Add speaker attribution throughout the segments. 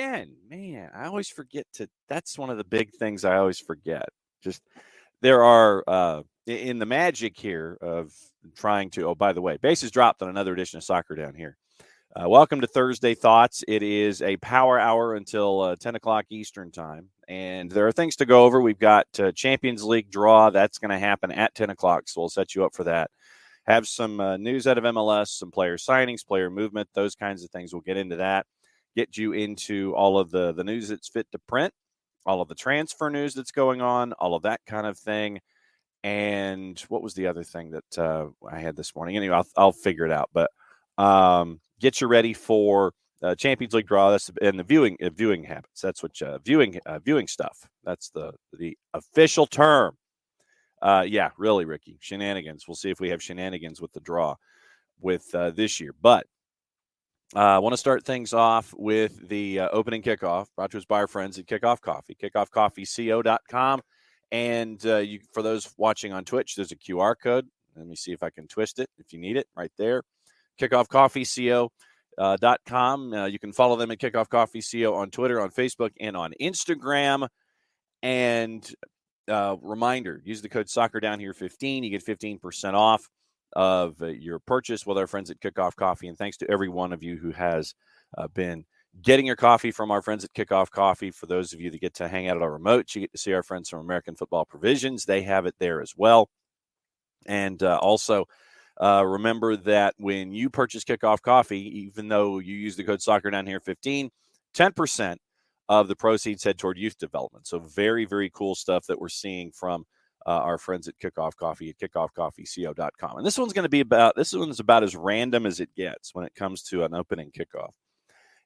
Speaker 1: again. Man, I always forget that's one of the big things I always forget. Just there are in the magic here of trying to, oh, by the way, bases dropped on another edition of Soccer Down here. Welcome to Thursday Thoughts. It is a power hour until 10 o'clock Eastern time, and there are things to go over. We've got Champions League draw. That's going to happen at 10 o'clock, so we'll set you up for that. Have some news out of MLS, some player signings, player movement, those kinds of things. We'll get into that, get you into all of the news that's fit to print, all of the transfer news that's going on, all of that kind of thing. And what was the other thing that I had this morning? Anyway, I'll figure it out, but get you ready for Champions League draw. That's and the viewing habits. That's what viewing stuff. That's the official term. Yeah, really, Ricky. Shenanigans. We'll see if we have shenanigans with the draw with this year. But I want to start things off with the opening kickoff, brought to us by our friends at Kickoff Coffee, kickoffcoffeeco.com. And for those watching on Twitch, there's a QR code. Let me see if I can twist it if you need it right there. kickoffcoffeeco.com. You can follow them at Kickoff Coffee CO on Twitter, on Facebook, and on Instagram. And reminder, use the code SoccerDownHere15. You get 15% off of your purchase with our friends at Kickoff Coffee. And thanks to every one of you who has been getting your coffee from our friends at Kickoff Coffee. For those of you that get to hang out at our remotes, you get to see our friends from American Football Provisions. They have it there as well. And also, remember that when you purchase Kickoff Coffee, even though you use the code SoccerDownHere15, 10% of the proceeds head toward youth development. So very, very cool stuff that we're seeing from our friends at Kickoff Coffee at kickoffcoffeeco.com. And this one's about as random as it gets when it comes to an opening kickoff.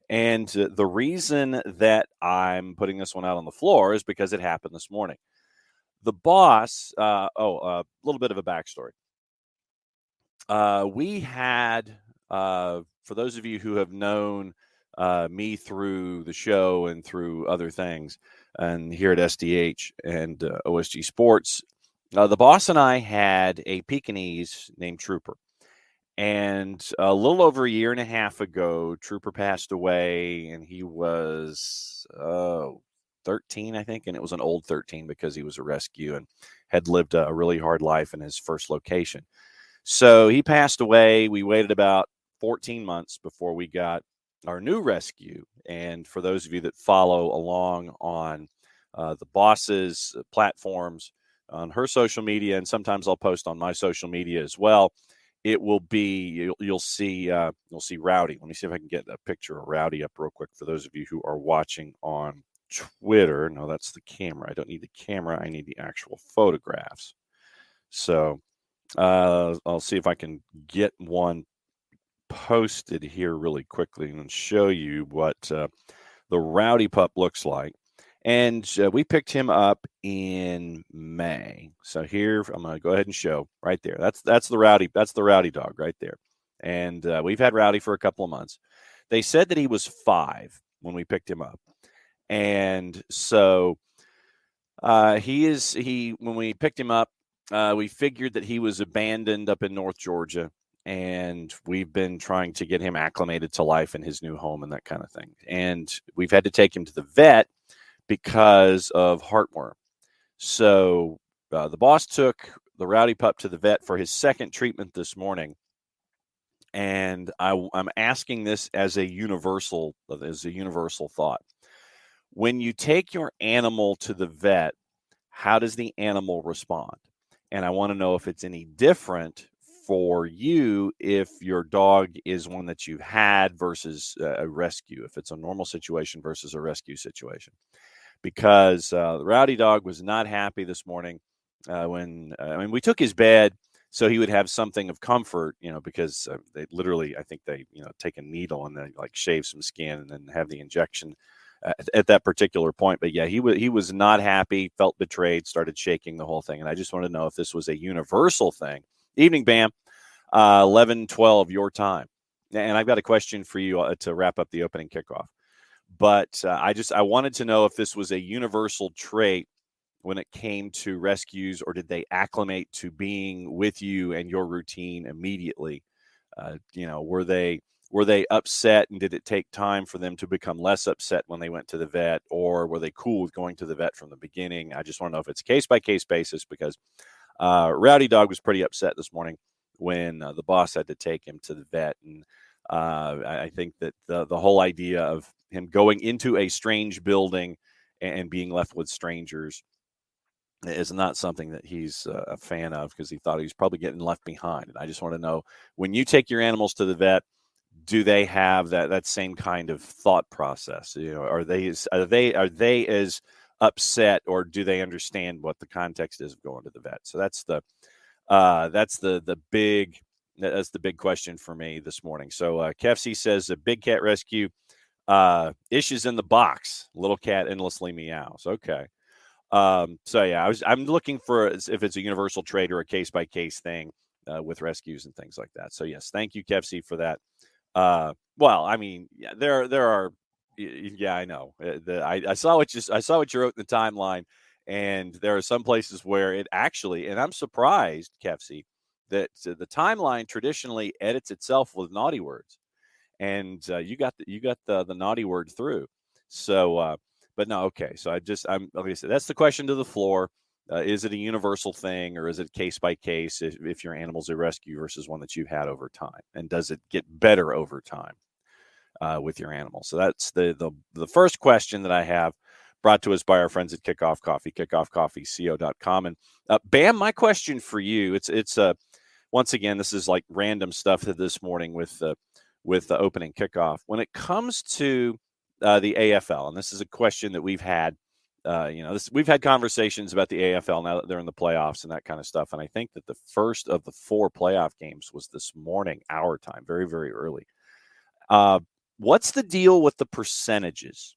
Speaker 1: And the reason that I'm putting this one out on the floor is because it happened this morning. The boss, a little bit of a backstory. We had, for those of you who have known me through the show and through other things, and here at SDH and OSG Sports, the boss and I had a Pekingese named Trooper. And a little over a year and a half ago, Trooper passed away, and he was 13, I think, and it was an old 13 because he was a rescue and had lived a really hard life in his first location. So he passed away. We waited about 14 months before we got our new rescue. And for those of you that follow along on the boss's platforms, on her social media, and sometimes I'll post on my social media as well, it will be, you'll see Rowdy. Let me see if I can get a picture of Rowdy up real quick for those of you who are watching on Twitter. No, that's the camera. I don't need the camera. I need the actual photographs. So I'll see if I can get one posted here really quickly and show you what the Rowdy pup looks like. And we picked him up in May. So here I'm going to go ahead and show right there. That's the Rowdy. That's the Rowdy dog right there. And we've had Rowdy for a couple of months. They said that he was 5 when we picked him up. And so when we picked him up, we figured that he was abandoned up in North Georgia. And we've been trying to get him acclimated to life in his new home and that kind of thing. And we've had to take him to the vet because of heartworm. So the boss took the Rowdy pup to the vet for his second treatment this morning. And I'm asking this as a universal thought. When you take your animal to the vet, how does the animal respond? And I want to know if it's any different for you if your dog is one that you've had versus a rescue, if it's a normal situation versus a rescue situation. Because the Rowdy dog was not happy this morning when we took his bed so he would have something of comfort, because they literally, I think they, take a needle and then shave some skin and then have the injection at that particular point. But yeah, he was not happy, felt betrayed, started shaking the whole thing. And I just wanted to know if this was a universal thing. Evening, Bam, 11:12 your time. And I've got a question for you to wrap up the opening kickoff. But I wanted to know if this was a universal trait when it came to rescues, or did they acclimate to being with you and your routine immediately? Were they were they upset, and did it take time for them to become less upset when they went to the vet, or were they cool with going to the vet from the beginning? I just want to know if it's a case-by-case basis, because Rowdy Dog was pretty upset this morning when the boss had to take him to the vet. And I think that the whole idea of him going into a strange building and being left with strangers is not something that he's a fan of, because he thought he was probably getting left behind. And I just want to know, when you take your animals to the vet, do they have that same kind of thought process? Are they as upset, or do they understand what the context is of going to the vet? So that's the big question for me this morning. So KFC says a big cat rescue, issues in the box, little cat endlessly meows. Okay. So yeah, I'm looking for if it's a universal trait or a case by case thing with rescues and things like that. So yes, thank you, KFC, for that. Well, I mean, yeah, there are, yeah, I know. I saw what you wrote in the timeline, and there are some places where it actually, and I'm surprised, KFC, that the timeline traditionally edits itself with naughty words, and you got the naughty word through. So, but no, okay. So I'm like I said, that's the question to the floor. Is it a universal thing, or is it case by case if your animal's a rescue versus one that you've had over time? And does it get better over time with your animal? So that's the first question that I have, brought to us by our friends at Kickoff Coffee, kickoffcoffeeco.com. And Bam, my question for you, it's once again, this is like random stuff this morning with the opening kickoff. When it comes to the AFL, and this is a question that we've had, we've had conversations about the AFL now that they're in the playoffs and that kind of stuff. And I think that the first of the 4 playoff games was this morning, our time, very, very early. What's the deal with the percentages?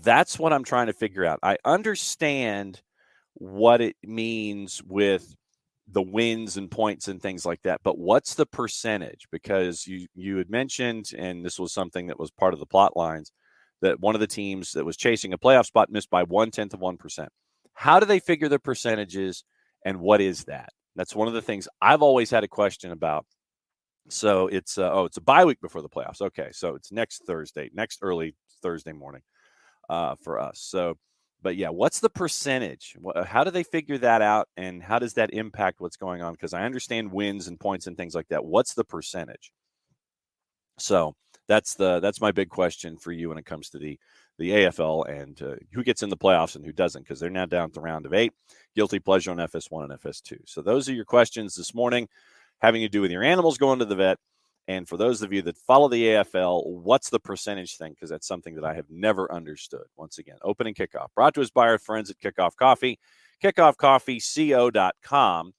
Speaker 1: That's what I'm trying to figure out. I understand what it means with the wins and points and things like that, but what's the percentage? Because you had mentioned, and this was something that was part of the plot lines, that one of the teams that was chasing a playoff spot missed by 0.1%. How do they figure the percentages, and what is that? That's one of the things I've always had a question about. So it's a bye week before the playoffs. Okay, so it's next early Thursday morning for us. So, but yeah, what's the percentage? How do they figure that out, and how does that impact what's going on? Because I understand wins and points and things like that. What's the percentage? So that's my big question for you when it comes to the AFL and who gets in the playoffs and who doesn't, because they're now down to round of 8. Guilty pleasure on FS1 and FS2. So those are your questions this morning, having to do with your animals going to the vet. And for those of you that follow the AFL, what's the percentage thing? Because that's something that I have never understood. Once again, opening kickoff, brought to us by our friends at Kickoff Coffee, kickoffcoffeeco.com.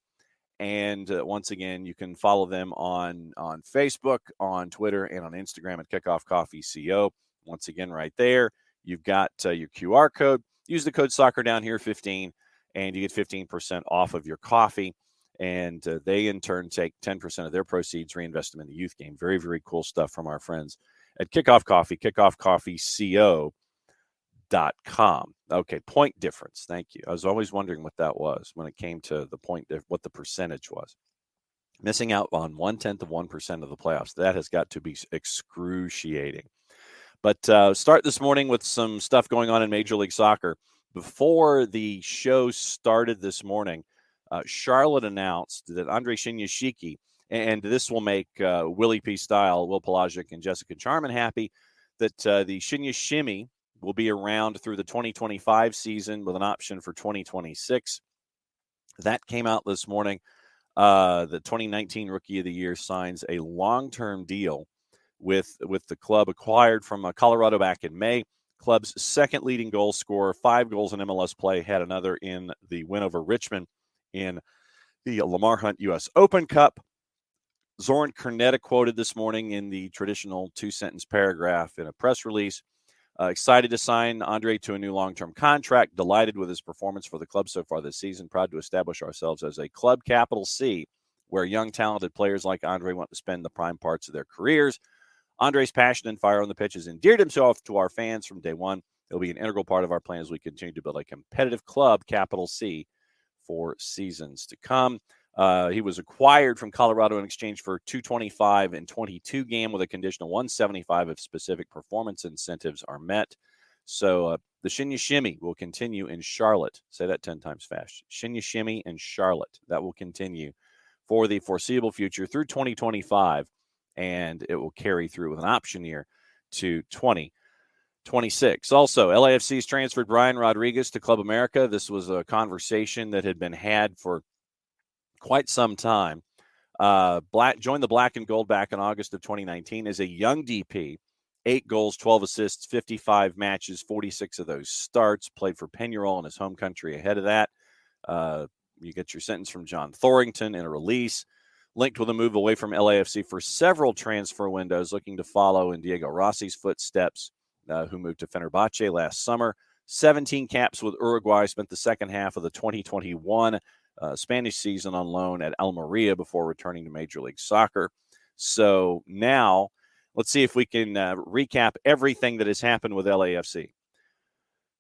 Speaker 1: And once again, you can follow them on Facebook, on Twitter, and on Instagram at Kickoff Coffee CO. Once again, right there, you've got your QR code. Use the code SoccerDownHere15, and you get 15% off of your coffee. And they, in turn, take 10% of their proceeds, reinvest them in the youth game. Very, very cool stuff from our friends at Kickoff Coffee, kickoffcoffeeco.com. Okay, point difference. Thank you. I was always wondering what that was when it came to the point, what the percentage was. Missing out on 0.1% of the playoffs. That has got to be excruciating. But start this morning with some stuff going on in Major League Soccer. Before the show started this morning, Charlotte announced that Andre Shinyashiki, and this will make Willie P. Style, Will Pelagic, and Jessica Charman happy, that the Shinyashimi will be around through the 2025 season with an option for 2026. That came out this morning. The 2019 Rookie of the Year signs a long-term deal with the club, acquired from Colorado back in May. Club's second leading goal scorer, 5 goals in MLS play, had another in the win over Richmond in the Lamar Hunt U.S. Open Cup. Zoran Kernetta quoted this morning in the traditional 2-sentence paragraph in a press release. Excited to sign Andre to a new long-term contract. Delighted with his performance for the club so far this season. Proud to establish ourselves as a club, capital C, where young, talented players like Andre want to spend the prime parts of their careers. Andre's passion and fire on the pitch has endeared himself to our fans from day one. He'll be an integral part of our plan as we continue to build a competitive club, capital C, for seasons to come. He was acquired from Colorado in exchange for $225 and $22 GAM with a conditional $175 if specific performance incentives are met. So the Shinya Shimmy will continue in Charlotte. Say that 10 times fast. Shinya Shimmy in Charlotte. That will continue for the foreseeable future through 2025, and it will carry through with an option year to 2026. Also, LAFC's transferred Brian Rodriguez to Club America. This was a conversation that had been had for quite some time. Joined the Black and Gold back in August of 2019 as a young DP. 8 goals, 12 assists, 55 matches, 46 of those starts. Played for Peñarol in his home country ahead of that. You get your sentence from John Thorrington in a release. Linked with a move away from LAFC for several transfer windows, looking to follow in Diego Rossi's footsteps, who moved to Fenerbahce last summer. 17 caps with Uruguay, spent the second half of the 2021 Spanish season on loan at Almeria before returning to Major League Soccer. So now let's see if we can recap everything that has happened with LAFC.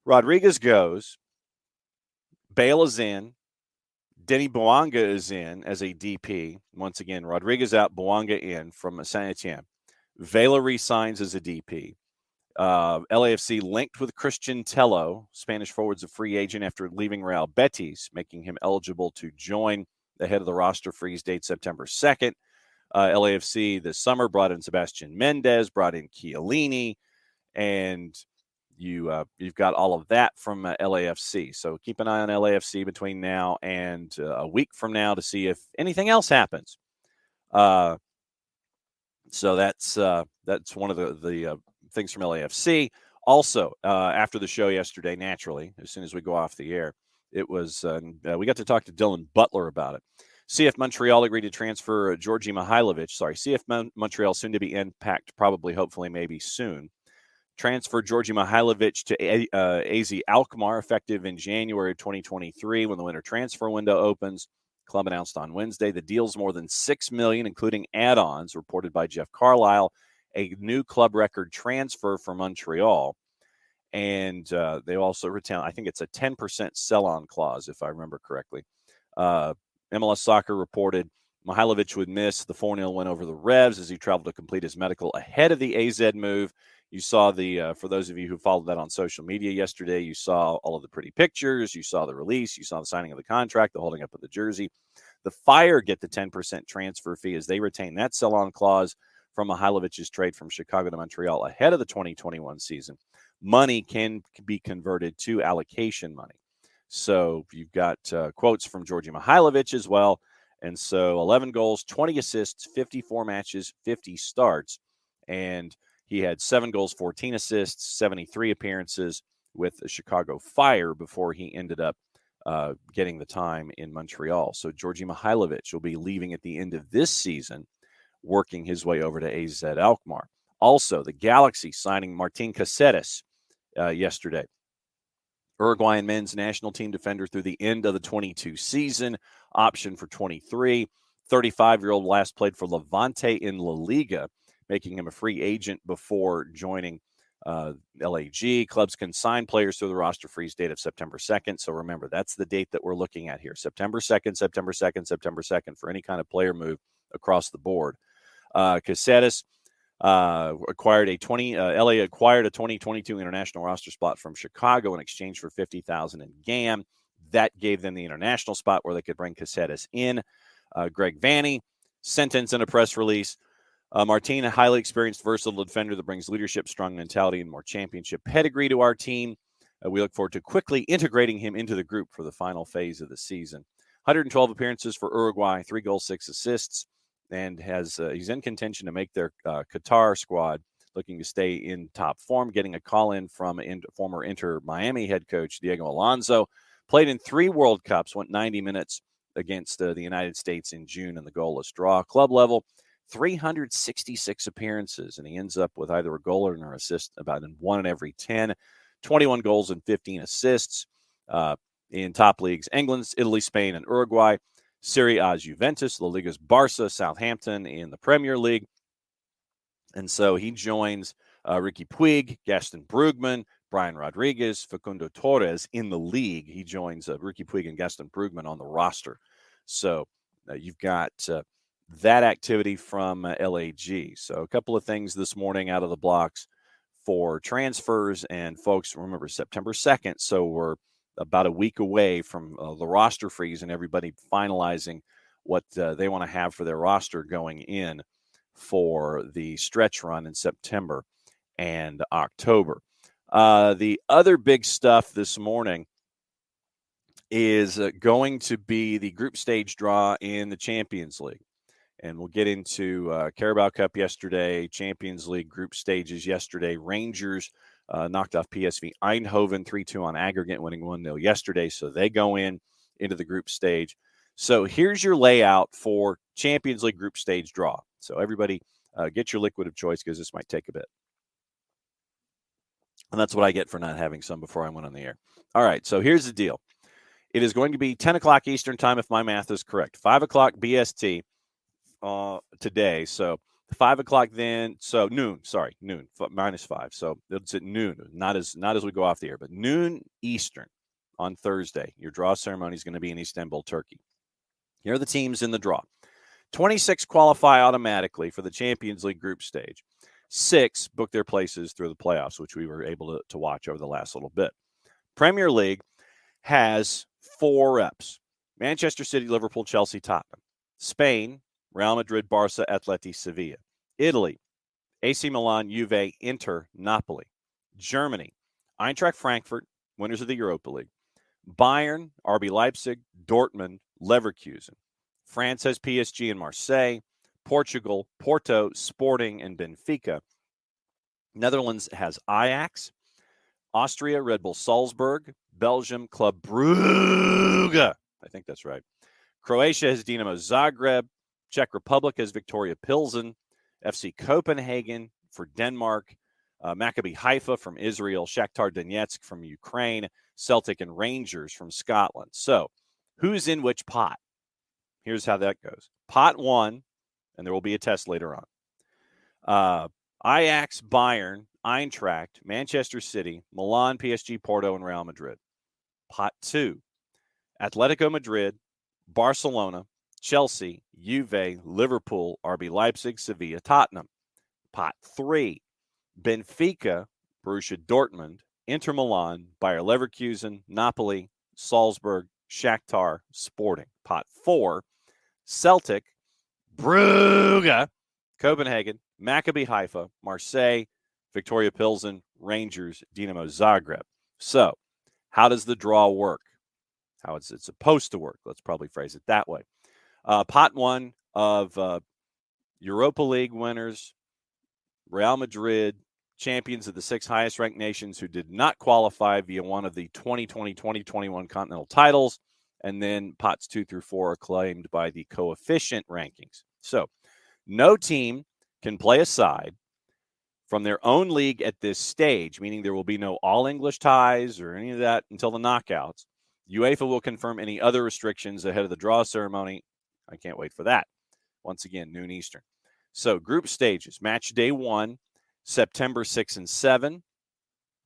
Speaker 1: Rodriguez goes. Bale is in. Denny Bouanga is in as a DP. Once again, Rodriguez out, Bouanga in from Saint-Etienne. Vela resigns as a DP. LAFC linked with Christian Tello. Spanish forward's a free agent after leaving Real Betis, making him eligible to join the head of the roster freeze date September 2nd. LAFC this summer brought in Sebastian Mendez, brought in Chiellini, and you've got all of that from LAFC. So keep an eye on LAFC between now and a week from now to see if anything else happens. So that's one of the things from LAFC. Also, after the show yesterday, naturally, as soon as we go off the air, it was we got to talk to Dylan Butler about it. CF Montreal agreed to transfer Georgi Mihailovic. CF Montreal soon to be impacted, probably, hopefully, maybe soon. Transferred Georgi Mihailovic to AZ Alkmaar effective in January 2023 when the winter transfer window opens. Club announced on Wednesday the deal's more than $6 million, including add-ons, reported by Jeff Carlisle, a new club record transfer for Montreal. And they also retain, I think it's a 10% sell-on clause, if I remember correctly. MLS Soccer reported Mihailovic would miss the 4-0 win over the Revs as he traveled to complete his medical ahead of the AZ move. You saw for those of you who followed that on social media yesterday, you saw all of the pretty pictures, you saw the release, you saw the signing of the contract, the holding up of the jersey. The Fire get the 10% transfer fee as they retain that sell-on clause from Mihailovic's trade from Chicago to Montreal ahead of the 2021 season. Money can be converted to allocation money. So you've got quotes from Georgi Mihailovic as well. And so 11 goals, 20 assists, 54 matches, 50 starts. And he had 7 goals, 14 assists, 73 appearances with the Chicago Fire before he ended up getting the time in Montreal. So Georgi Mihailovic will be leaving at the end of this season, working his way over to AZ Alkmaar. Also, the Galaxy signing Martin Caceres yesterday. Uruguayan men's national team defender through the end of the 22 season, option for 23. 35-year-old last played for Levante in La Liga, making him a free agent before joining LAG. Clubs can sign players through the roster freeze date of September 2nd. So remember, that's the date that we're looking at here. September 2nd, September 2nd, September 2nd for any kind of player move across the board. Caceres acquired LA acquired a 2022 international roster spot from Chicago in exchange for $50,000 in GAM. That gave them the international spot where they could bring Caceres in. Greg Vanny sentence in a press release. Martin, a highly experienced, versatile defender that brings leadership, strong mentality, and more championship pedigree to our team. We look forward to quickly integrating him into the group for the final phase of the season. 112 appearances for Uruguay, 3 goals, 6 assists, and he's in contention to make their Qatar squad, looking to stay in top form, getting a call in from former Inter Miami head coach Diego Alonso. Played in 3 World Cups, went 90 minutes against the United States in June in the goalless draw. Club level, 366 appearances, and he ends up with either a goal or an assist about in 1 in every 10, 21 goals and 15 assists in top leagues, England, Italy, Spain, and Uruguay. Serie A's Juventus, La Liga's Barca, Southampton in the Premier League. And so he joins Ricky Puig, Gaston Brugman, Brian Rodriguez, Facundo Torres in the league. He joins Ricky Puig and Gaston Brugman on the roster. So you've got that activity from LAG. So a couple of things this morning out of the blocks for transfers. And folks, remember September 2nd. So we're about a week away from the roster freeze and everybody finalizing what they want to have for their roster going in for the stretch run in September and October. The other big stuff this morning is going to be the group stage draw in the Champions League. And we'll get into Carabao Cup yesterday, Champions League group stages yesterday. Rangers knocked off PSV Eindhoven 3-2 on aggregate, winning 1-0 yesterday. So they go into the group stage. So here's your layout for Champions League group stage draw. So everybody get your liquid of choice because this might take a bit. And that's what I get for not having some before I went on the air. All right, so here's the deal. It is going to be 10 o'clock Eastern time if my math is correct. 5 o'clock BST today. So 5 o'clock then. So noon, -5. So it's at noon, not as we go off the air, but noon Eastern on Thursday. Your draw ceremony is going to be in Istanbul, Turkey. Here are the teams in the draw. 26 qualify automatically for the Champions League group stage. 6 book their places through the playoffs, which we were able to watch over the last little bit. Premier League has 4 reps. Manchester City, Liverpool, Chelsea, Tottenham. Spain, Real Madrid, Barca, Atleti, Sevilla. Italy, AC Milan, Juve, Inter, Napoli. Germany, Eintracht Frankfurt, winners of the Europa League. Bayern, RB Leipzig, Dortmund, Leverkusen. France has PSG and Marseille. Portugal, Porto, Sporting, and Benfica. Netherlands has Ajax. Austria, Red Bull Salzburg. Belgium, Club Brugge. I think that's right. Croatia has Dinamo Zagreb. Czech Republic has Victoria Pilsen. FC Copenhagen for Denmark. Maccabi Haifa from Israel. Shakhtar Donetsk from Ukraine. Celtic and Rangers from Scotland. So who's in which pot? Here's how that goes. Pot 1, and there will be a test later on. Ajax, Bayern, Eintracht, Manchester City, Milan, PSG, Porto, and Real Madrid. Pot 2, Atletico Madrid, Barcelona, Chelsea, Juve, Liverpool, RB Leipzig, Sevilla, Tottenham. Pot 3, Benfica, Borussia Dortmund, Inter Milan, Bayer Leverkusen, Napoli, Salzburg, Shakhtar, Sporting. Pot 4, Celtic, Brugge, Copenhagen, Maccabi Haifa, Marseille, Victoria Pilsen, Rangers, Dinamo Zagreb. So how does the draw work? How it's supposed to work. Let's probably phrase it that way. Pot 1 of Europa League winners, Real Madrid, champions of the 6 highest-ranked nations who did not qualify via one of the 2020-2021 continental titles, and then pots 2 through 4 are claimed by the coefficient rankings. So no team can play aside from their own league at this stage, meaning there will be no all-English ties or any of that until the knockouts. UEFA will confirm any other restrictions ahead of the draw ceremony. I can't wait for that. Once again, noon Eastern. So group stages, match day 1, September 6 and 7.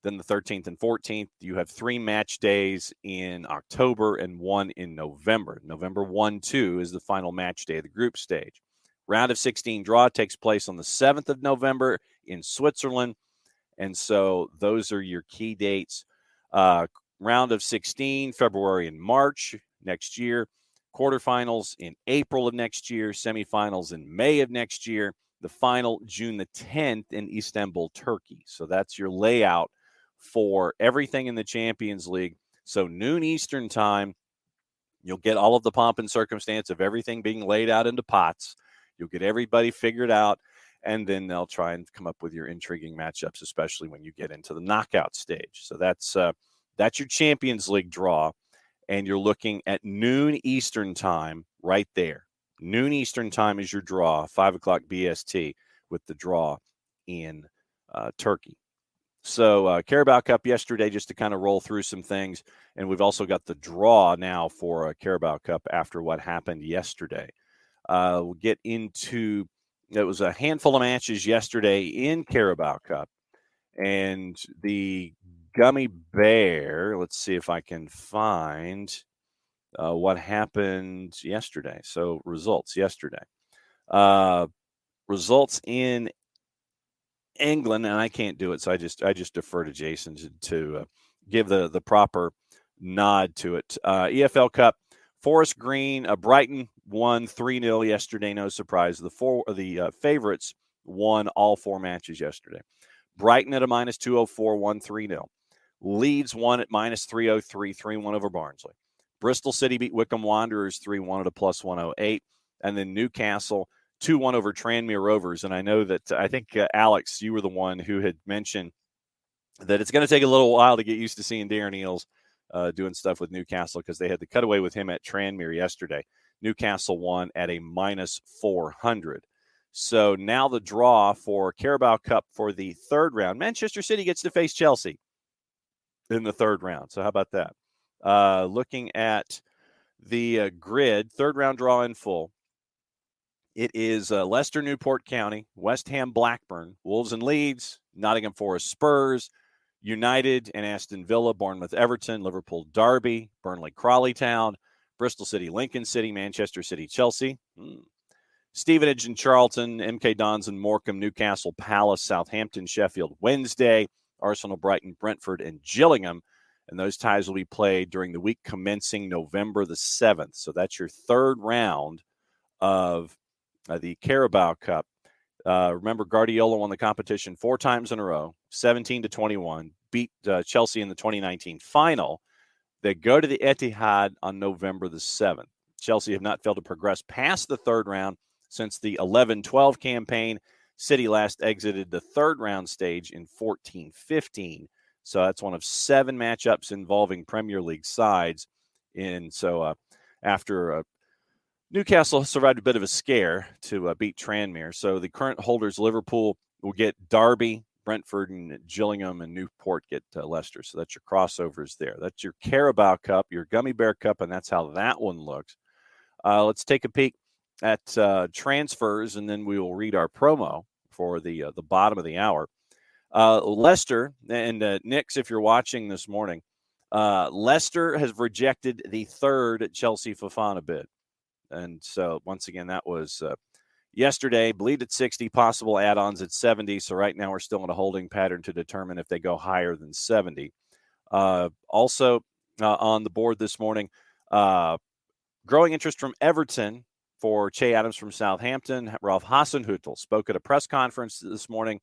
Speaker 1: Then the 13th and 14th, you have 3 match days in October and 1 in November. November 1-2 is the final match day of the group stage. Round of 16 draw takes place on the 7th of November in Switzerland. And so those are your key dates. Round of 16, February and March next year. Quarterfinals in April of next year. Semifinals in May of next year. The final June the 10th in Istanbul, Turkey. So that's your layout for everything in the Champions League. So noon Eastern time, you'll get all of the pomp and circumstance of everything being laid out into pots. You'll get everybody figured out, and then they'll try and come up with your intriguing matchups, especially when you get into the knockout stage. So that's your Champions League draw, and you're looking at noon Eastern time right there. Noon Eastern time is your draw, 5 o'clock BST with the draw in Turkey. So Carabao Cup yesterday, just to kind of roll through some things. And we've also got the draw now for Carabao Cup after what happened yesterday. We'll get into, it was a handful of matches yesterday in Carabao Cup. And the Gummy Bear, let's see if I can find what happened yesterday. So results yesterday. Results in England, and I can't do it, so I just defer to Jason to give the proper nod to it. EFL Cup, Forest Green, Brighton won 3-0 yesterday. No surprise. The favorites won all 4 matches yesterday. Brighton at a minus 204, won 3-0. Leeds won at minus 303, 3-1 over Barnsley. Bristol City beat Wycombe Wanderers 3-1 at a plus 108. And then Newcastle 2-1 over Tranmere Rovers. And I know that I think, Alex, you were the one who had mentioned that it's going to take a little while to get used to seeing Darren Eales doing stuff with Newcastle because they had the cutaway with him at Tranmere yesterday. Newcastle won at a minus 400. So now the draw for Carabao Cup for the third round. Manchester City gets to face Chelsea in the third round. So how about that? Looking at the grid, third round draw in full. It is Leicester, Newport County, West Ham, Blackburn, Wolves and Leeds, Nottingham Forest, Spurs, United and Aston Villa, Bournemouth, Everton, Liverpool, Derby, Burnley, Crawley Town, Bristol City, Lincoln City, Manchester City, Chelsea, Stevenage and Charlton, MK Dons and Morecambe, Newcastle, Palace, Southampton, Sheffield, Wednesday, Arsenal, Brighton, Brentford, and Gillingham. And those ties will be played during the week commencing November the 7th. So that's your third round of the Carabao Cup. Remember, Guardiola won the competition 4 times in a row, 17-21, beat Chelsea in the 2019 final. They go to the Etihad on November the 7th. Chelsea have not failed to progress past the third round since the 11-12 campaign. City last exited the third round stage in 14-15. So that's one of 7 matchups involving Premier League sides. And so after Newcastle survived a bit of a scare to beat Tranmere. So the current holders, Liverpool, will get Derby, Brentford, and Gillingham, and Newport get Leicester. So that's your crossovers there. That's your Carabao Cup, your Gummy Bear Cup, and that's how that one looks. Let's take a peek at transfers, and then we will read our promo for the bottom of the hour. Leicester, and Nix, if you're watching this morning, Leicester has rejected the third Chelsea Fofana bid. And so, once again, that was yesterday, believed at 60, possible add-ons at 70. So right now we're still in a holding pattern to determine if they go higher than 70. Also on the board this morning, growing interest from Everton for Che Adams from Southampton. Ralph Hasenhüttl spoke at a press conference this morning,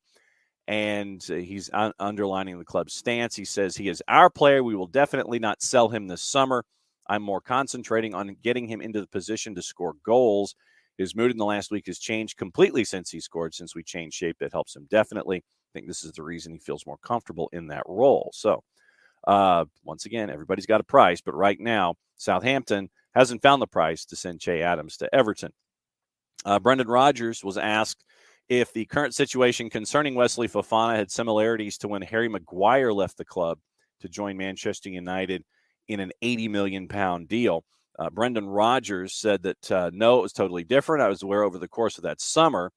Speaker 1: and he's underlining the club's stance. He says he is our player. We will definitely not sell him this summer. I'm more concentrating on getting him into the position to score goals. His mood in the last week has changed completely since he scored. Since we changed shape, that helps him definitely. I think this is the reason he feels more comfortable in that role. So, once again, everybody's got a price, but right now, Southampton hasn't found the price to send Che Adams to Everton. Brendan Rodgers was asked if the current situation concerning Wesley Fofana had similarities to when Harry Maguire left the club to join Manchester United in an £80 million deal. Brendan Rodgers said that, no, it was totally different. I was aware over the course of that summer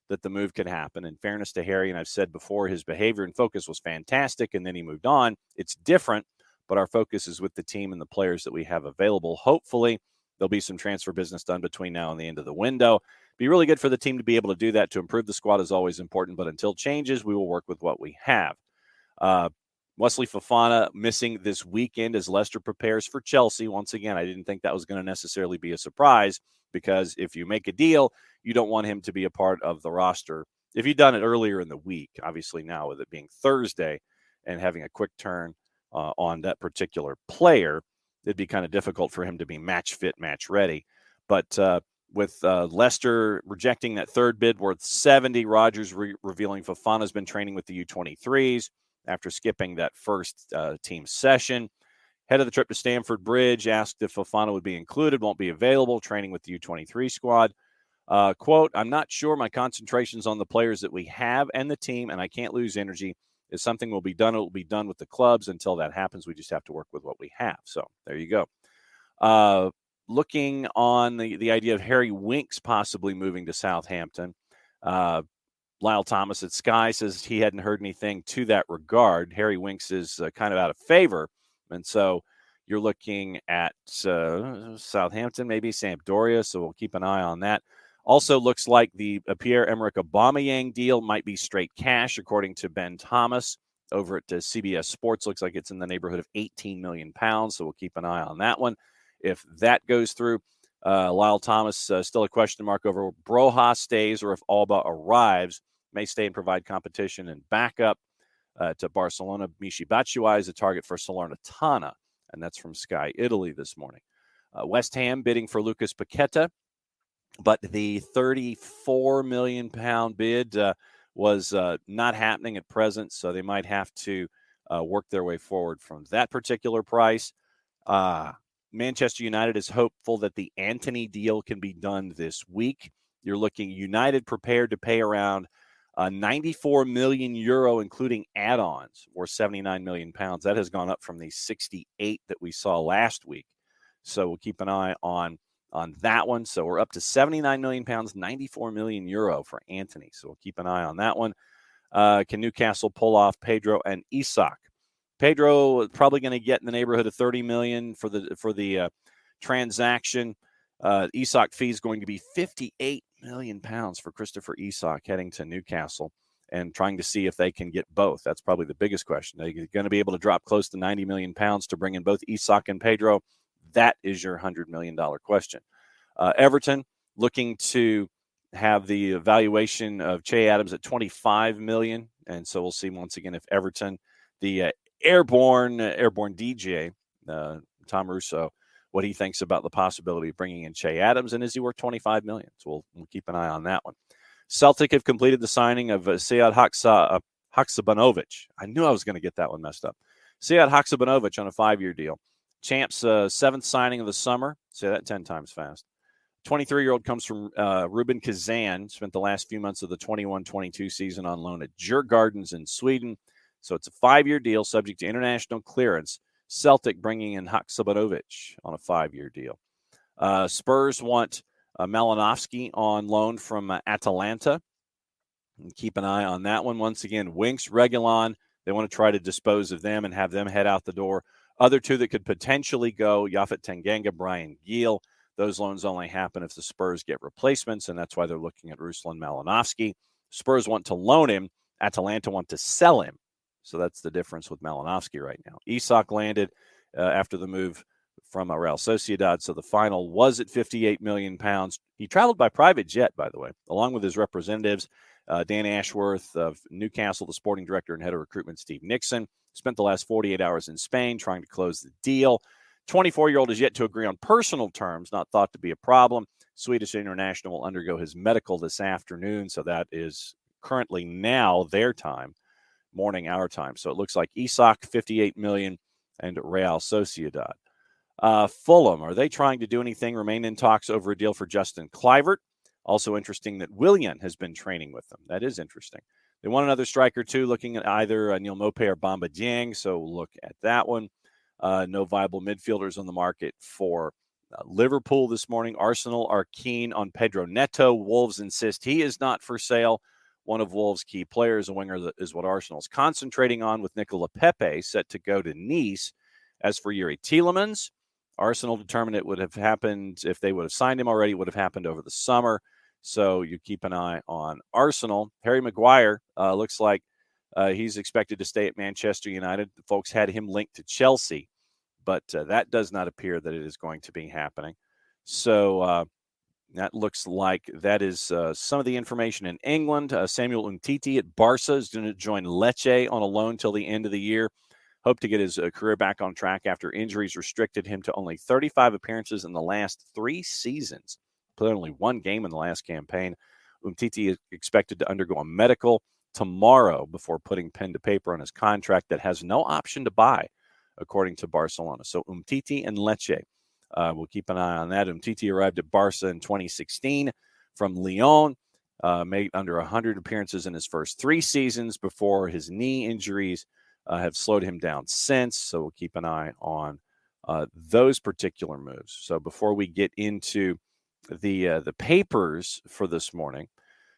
Speaker 1: that the move could happen. In fairness to Harry, and I've said before, his behavior and focus was fantastic, and then he moved on. It's different, but our focus is with the team and the players that we have available. Hopefully, there'll be some transfer business done between now and the end of the window. Be really good for the team to be able to do that. To improve the squad is always important, but until changes, we will work with what we have. Wesley Fofana missing this weekend as Leicester prepares for Chelsea. Once again, I didn't think that was going to necessarily be a surprise, because if you make a deal, you don't want him to be a part of the roster. If you'd done it earlier in the week, obviously now with it being Thursday and having a quick turn on that particular player, it'd be kind of difficult for him to be match fit, match ready. But with Leicester rejecting that third bid worth 70, Rodgers revealing Fofana's been training with the U23s after skipping that first team session. Head of the trip to Stamford Bridge, asked if Fofana would be included, won't be available, training with the U23 squad. Quote, I'm not sure. My concentration's on the players that we have and the team, and I can't lose energy. If something will be done, it will be done with the clubs. Until that happens, we just have to work with what we have. So there you go. Looking on the idea of Harry Winks possibly moving to Southampton, Lyle Thomas at Sky says he hadn't heard anything to that regard. Harry Winks is kind of out of favor. And so You're looking at Southampton, maybe Sampdoria, so we'll keep an eye on that. Also looks like the Pierre-Emerick Aubameyang deal might be straight cash, according to Ben Thomas over at CBS Sports. Looks like it's in the neighborhood of £18 million, so we'll keep an eye on that one. If that goes through, Lyle Thomas, still a question mark over Broha stays or if Alba arrives, may stay and provide competition and backup to Barcelona. Michy Batshuayi is a target for Salernitana, and that's from Sky Italy this morning. West Ham bidding for Lucas Paqueta, but the £34 million bid was not happening at present, so they might have to work their way forward from that particular price. Manchester United is hopeful that the Antony deal can be done this week. You're looking United prepared to pay around €94 million, including add-ons, or £79 million. That has gone up from the 68 that we saw last week. So we'll keep an eye on that one. So we're up to £79 million, €94 million for Antony. So we'll keep an eye on that one. Can Newcastle pull off Pedro and Isak? Pedro is probably going to get in the neighborhood of $30 million for the transaction. Isak fee is going to be £58 million for Christopher Isak heading to Newcastle and trying to see if they can get both. That's probably the biggest question. Are you going to be able to drop close to £90 million to bring in both Isak and Pedro? That is your $100 million question. Everton looking to have the evaluation of Che Adams at $25 million. And so we'll see once again if Everton, the airborne DJ, Tom Russo, what he thinks about the possibility of bringing in Che Adams, and is he worth $25 million? So we'll keep an eye on that one. Celtic have completed the signing of Sead Haksabanovic. I knew I was going to get that one messed up. Sead Haksabanovic on a 5-year deal. Champs' seventh signing of the summer. Say that 10 times fast. 23-year-old comes from Ruben Kazan. Spent the last few months of the 21-22 season on loan at Djurgårdens in Sweden. So it's a 5-year deal subject to international clearance. Celtic bringing in Haksabanovic on a 5-year deal. Spurs want Malinovsky on loan from Atalanta. And keep an eye on that one. Once again, Winks, Reguilon, they want to try to dispose of them and have them head out the door. Other two that could potentially go, Yaphet Tanganga, Brian Giel. Those loans only happen if the Spurs get replacements, and that's why they're looking at Ruslan Malinovsky. Spurs want to loan him. Atalanta want to sell him. So that's the difference with Malinovsky right now. Isak landed after the move from Real Sociedad, so the final was at £58 million. He traveled by private jet, by the way, along with his representatives, Dan Ashworth of Newcastle, the sporting director and head of recruitment, Steve Nixon. Spent the last 48 hours in Spain trying to close the deal. 24-year-old is yet to agree on personal terms, not thought to be a problem. Swedish international will undergo his medical this afternoon, so that is currently now their time, morning our time. So it looks like Isak, $58 million, and Real Sociedad. Fulham, are they trying to do anything? Remain in talks over a deal for Justin Kluivert. Also interesting that Willian has been training with them. That is interesting. They want another striker, too, looking at either Neil Maupay or Bamba Dieng, so we'll look at that one. No viable midfielders on the market for Liverpool this morning. Arsenal are keen on Pedro Neto. Wolves insist he is not for sale. One of Wolves' key players, a winger, that is what Arsenal's concentrating on, with Nicola Pepe set to go to Nice. As for Yuri Tielemans, Arsenal determined it would have happened if they would have signed him already. It would have happened over the summer. So you keep an eye on Arsenal. Harry Maguire looks like he's expected to stay at Manchester United. The folks had him linked to Chelsea, but that does not appear that it is going to be happening. So that looks like that is some of the information in England. Samuel Umtiti at Barca is going to join Lecce on a loan till the end of the year. Hope to get his career back on track after injuries restricted him to only 35 appearances in the last 3 seasons. Played only 1 game in the last campaign. Umtiti is expected to undergo a medical tomorrow before putting pen to paper on his contract that has no option to buy, according to Barcelona. So Umtiti and Lecce. We'll keep an eye on that. Umtiti arrived at Barca in 2016 from Lyon, made under 100 appearances in his first 3 seasons before his knee injuries have slowed him down since. So we'll keep an eye on those particular moves. So before we get into the papers for this morning,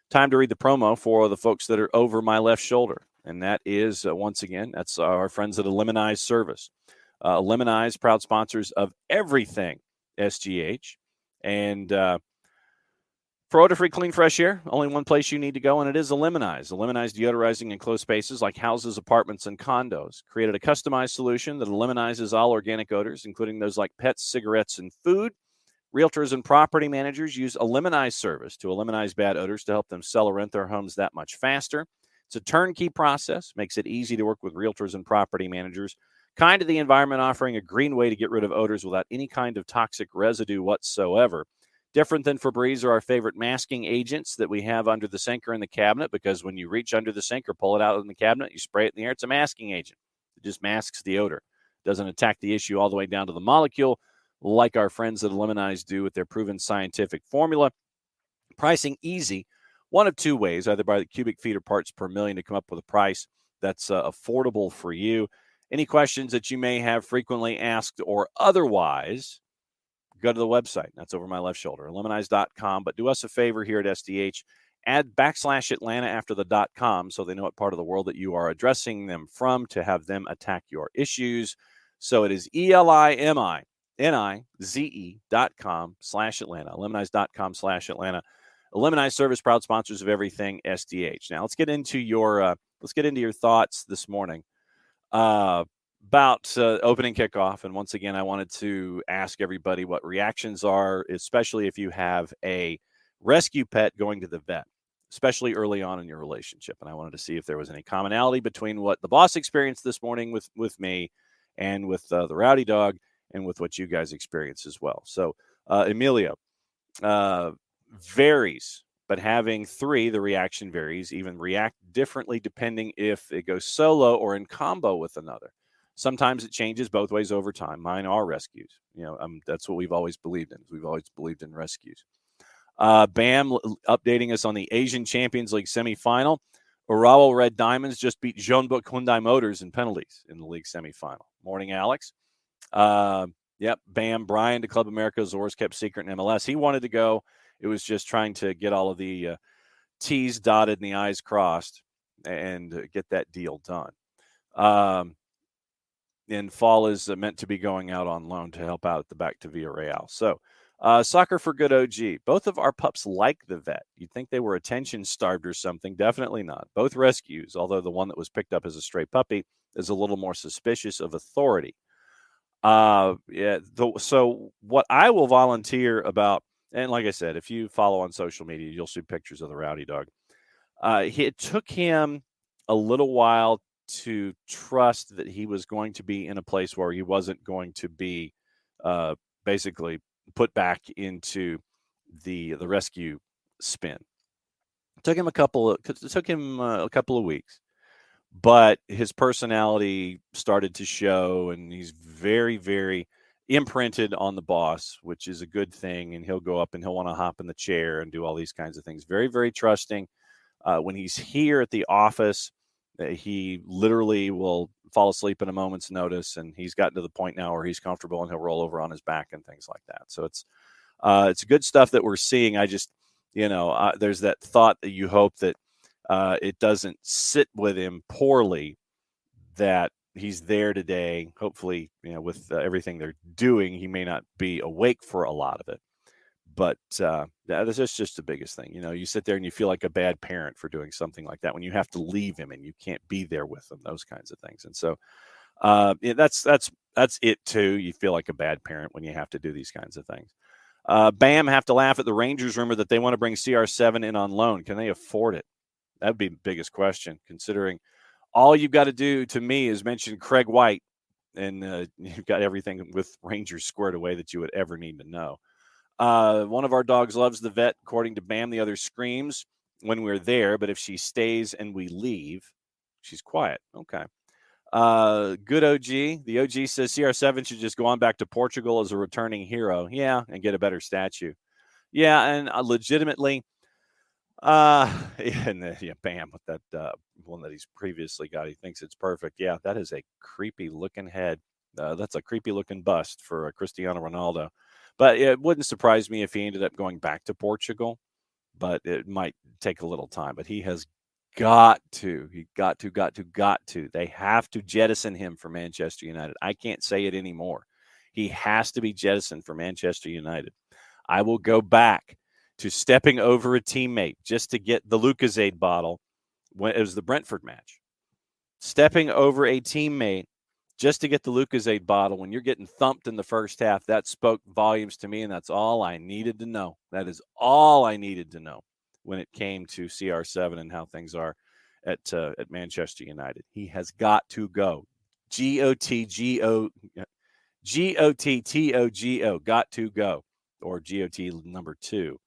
Speaker 1: time to read the promo for the folks that are over my left shoulder. And that is, once again, that's our friends at Eliminize Service. Lemonize, proud sponsors of everything SGH. And for odor-free, clean, fresh air, only one place you need to go, and it is Lemonize. Lemonize deodorizing enclosed spaces like houses, apartments, and condos. Created a customized solution that eliminizes all organic odors, including those like pets, cigarettes, and food. Realtors and property managers use a Lemonize service to eliminate bad odors to help them sell or rent their homes that much faster. It's a turnkey process, makes it easy to work with realtors and property managers. Kind to the environment, offering a green way to get rid of odors without any kind of toxic residue whatsoever. Different than Febreze or our favorite masking agents that we have under the sink or in the cabinet, because when you reach under the sink or pull it out in the cabinet, you spray it in the air, it's a masking agent. It just masks the odor. It doesn't attack the issue all the way down to the molecule like our friends at Lemonize do with their proven scientific formula. Pricing easy, one of two ways, either by the cubic feet or parts per million to come up with a price that's affordable for you. Any questions that you may have frequently asked or otherwise, go to the website. That's over my left shoulder, lemonize.com. But do us a favor here at SDH. Add /Atlanta after the .com so they know what part of the world that you are addressing them from to have them attack your issues. So it is ELIMINIZE.com/Atlanta, lemonize.com/Atlanta. Lemonize service, proud sponsors of everything SDH. Now let's get into your thoughts this morning about opening kickoff. And once again, I wanted to ask everybody what reactions are, especially if you have a rescue pet going to the vet, especially early on in your relationship. And I wanted to see if there was any commonality between what the boss experienced this morning with me and with the rowdy dog and with what you guys experience as well. So Emilio, varies, but having 3, the reaction varies, even react differently depending if it goes solo or in combo with another. Sometimes it changes both ways over time. Mine are rescues. That's what we've always believed in. We've always believed in rescues. Bam updating us on the Asian Champions League semifinal. Urawa Red Diamonds just beat Jeonbuk Hyundai Motors in penalties in the league semifinal. Morning, Alex. Yep, Bam. Brian to Club America Azores kept secret in MLS. He wanted to go. It was just trying to get all of the T's dotted and the I's crossed and get that deal done. And Fall is meant to be going out on loan to help out at the back to Villarreal. So, Soccer for Good OG. Both of our pups like the vet. You'd think they were attention starved or something. Definitely not. Both rescues, although the one that was picked up as a stray puppy is a little more suspicious of authority. So what I will volunteer about, and like I said, if you follow on social media, you'll see pictures of the rowdy dog. It took him a little while to trust that he was going to be in a place where he wasn't going to be basically put back into the rescue spin. It took him a couple of weeks, but his personality started to show, and he's very, very imprinted on the boss, which is a good thing. And he'll go up and he'll want to hop in the chair and do all these kinds of things. Very, very trusting. When he's here at the office, he literally will fall asleep at a moment's notice, and he's gotten to the point now where he's comfortable and he'll roll over on his back and things like that. So it's good stuff that we're seeing. I just, there's that thought that you hope that it doesn't sit with him poorly, that he's there today. Hopefully, with everything they're doing, he may not be awake for a lot of it. But that's just the biggest thing. You sit there and you feel like a bad parent for doing something like that when you have to leave him and you can't be there with him, those kinds of things. And so that's it too. You feel like a bad parent when you have to do these kinds of things. Bam, have to laugh at the Rangers rumor that they want to bring CR7 in on loan. Can they afford it? That'd be the biggest question, considering all you've got to do to me is mention Craig White, and you've got everything with Rangers squared away that you would ever need to know. One of our dogs loves the vet, according to Bam. The other screams when we're there, but if she stays and we leave, she's quiet. Okay. Good OG. The OG says CR7 should just go on back to Portugal as a returning hero. Yeah, and get a better statue. Yeah, and legitimately, Bam, with that one that he's previously got, he thinks it's perfect. Yeah, that is a creepy looking head. That's a creepy looking bust for Cristiano Ronaldo. But it wouldn't surprise me if he ended up going back to Portugal, but it might take a little time. But he has got to. He got to. They have to jettison him for Manchester United. I can't say it anymore. He has to be jettisoned for Manchester United. I will go back to stepping over a teammate just to get the Lucozade bottle when it was the Brentford match. Stepping over a teammate just to get the Lucozade bottle when you're getting thumped in the first half, that spoke volumes to me, and that's all I needed to know. That is all I needed to know when it came to CR7 and how things are at Manchester United. He has got to go. G-O-T-T-O-G-O, got to go, or G-O-T number 2,